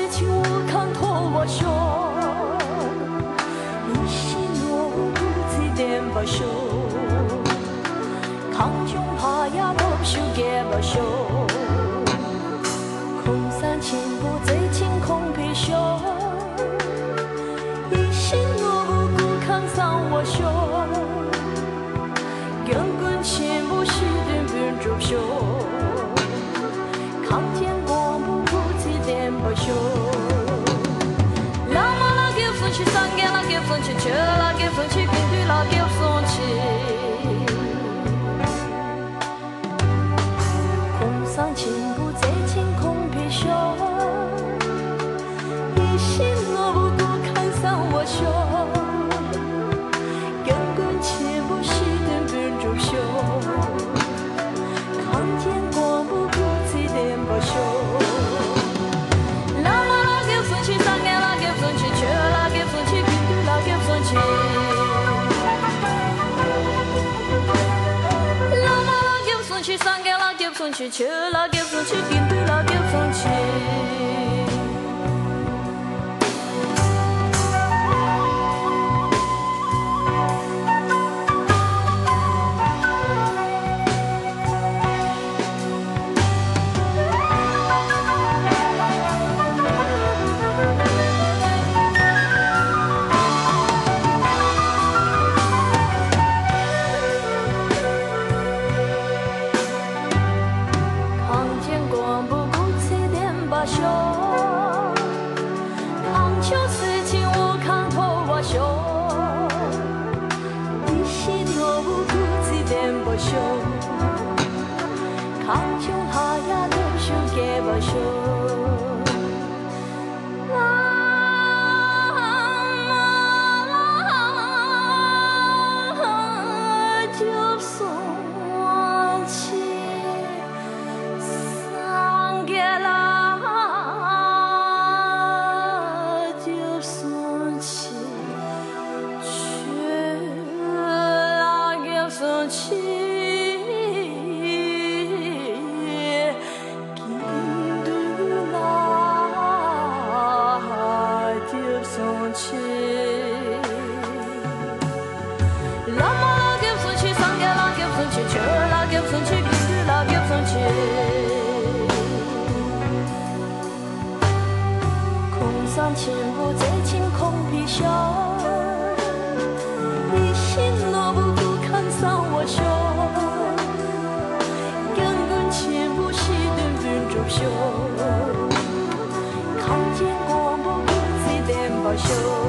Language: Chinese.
事情我扛托我胸，你心我不知点不休，扛穷怕呀不休给不休，空山情不最晴空貔貅，一心我不顾扛上我胸，根根前不是顿顿着袖，扛天光不顾自点不休。拉玛拉给风去上给拉给风去，车拉给风去，跟对拉给风去。空上情不在晴空貔貅，一心我不顾扛上我胸，根根前不是顿顿着袖，扛天光不顾自点不休。拉玛拉给风去上给拉给风去，车拉给风去，跟对拉给风去。拉玛拉给风去上给拉给风去，车拉给风去，跟对拉给风去。扛秋事情我扛托我胸，一心我不顾自点不休，扛穷下呀都休给不休。上前不在晴空貔貅，一心我不顾扛上我胸，根根前不是顿顿着袖，扛天光不顾自点不休。